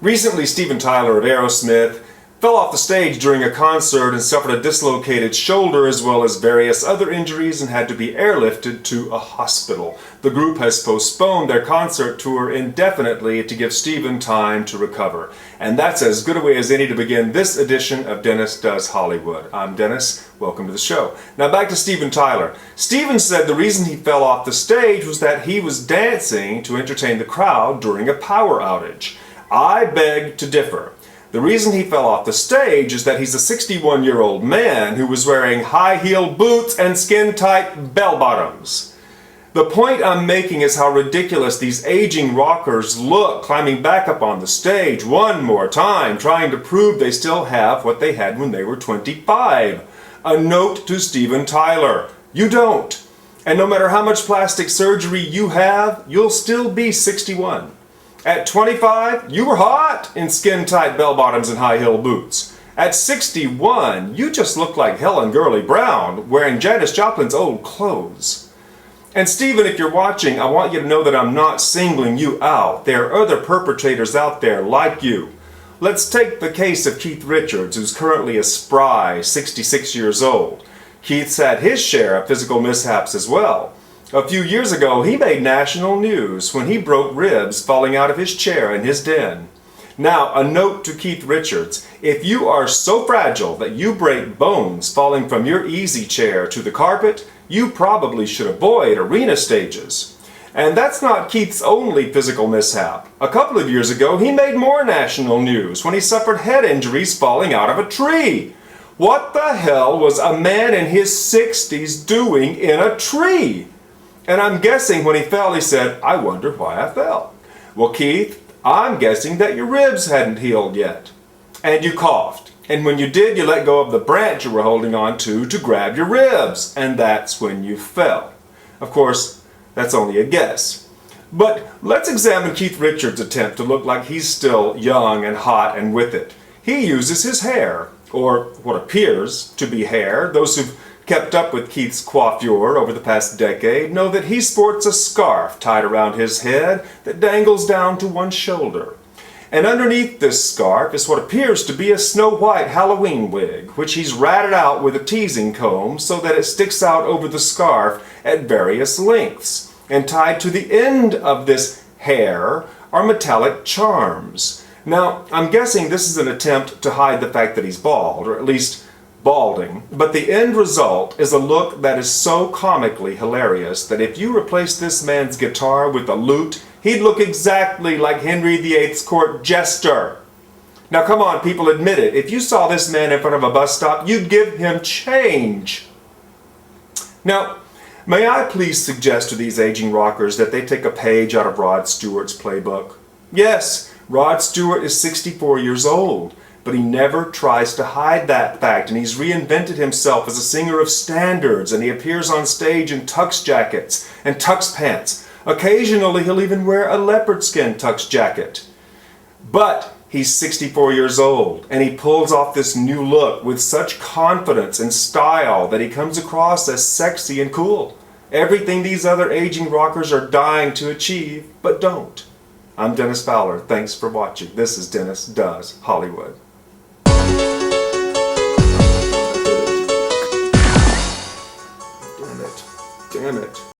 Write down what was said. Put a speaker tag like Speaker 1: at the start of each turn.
Speaker 1: Recently, Steven Tyler of Aerosmith fell off the stage during a concert and suffered a dislocated shoulder as well as various other injuries and had to be airlifted to a hospital. The group has postponed their concert tour indefinitely to give Steven time to recover. And that's as good a way as any to begin this edition of Dennis Does Hollywood. I'm Dennis. Welcome to the show. Now back to Steven Tyler. Steven said the reason he fell off the stage was that he was dancing to entertain the crowd during a power outage. I beg to differ. The reason he fell off the stage is that he's a 61-year-old man who was wearing high-heeled boots and skin-tight bell-bottoms. The point I'm making is how ridiculous these aging rockers look climbing back up on the stage one more time, trying to prove they still have what they had when they were 25. A note to Steven Tyler: you don't. And no matter how much plastic surgery you have, you'll still be 61. At 25, you were hot in skin-tight bell-bottoms and high-heel boots. At 61, you just look like Helen Gurley Brown wearing Janis Joplin's old clothes. And Steven, if you're watching, I want you to know that I'm not singling you out. There are other perpetrators out there like you. Let's take the case of Keith Richards, who's currently a spry 66 years old. Keith's had his share of physical mishaps as well. A few years ago, he made national news when he broke ribs falling out of his chair in his den. Now, a note to Keith Richards: if you are so fragile that you break bones falling from your easy chair to the carpet, you probably should avoid arena stages. And that's not Keith's only physical mishap. A couple of years ago, he made more national news when he suffered head injuries falling out of a tree. What the hell was a man in his 60s doing in a tree? And I'm guessing when he fell, he said, "I wonder why I fell." Well, Keith, I'm guessing that your ribs hadn't healed yet. And you coughed. And when you did, you let go of the branch you were holding on to grab your ribs. And that's when you fell. Of course, that's only a guess. But let's examine Keith Richards' attempt to look like he's still young and hot and with it. He uses his hair, or what appears to be hair. Those who've kept up with Keith's coiffure over the past decade know that he sports a scarf tied around his head that dangles down to one shoulder. And underneath this scarf is what appears to be a snow-white Halloween wig, which he's ratted out with a teasing comb so that it sticks out over the scarf at various lengths. And tied to the end of this hair are metallic charms. Now, I'm guessing this is an attempt to hide the fact that he's bald, or at least balding, but the end result is a look that is so comically hilarious that if you replace this man's guitar with a lute, he'd look exactly like Henry VIII's court jester. Now come on, people, admit it. If you saw this man in front of a bus stop, you'd give him change. Now, may I please suggest to these aging rockers that they take a page out of Rod Stewart's playbook? Yes, Rod Stewart is 64 years old. But he never tries to hide that fact, and he's reinvented himself as a singer of standards, and he appears on stage in tux jackets and tux pants. Occasionally he'll even wear a leopard skin tux jacket. But he's 64 years old, and he pulls off this new look with such confidence and style that he comes across as sexy and cool. Everything these other aging rockers are dying to achieve, but don't. I'm Dennis Fowler. Thanks for watching. This is Dennis Does Hollywood. Damn it.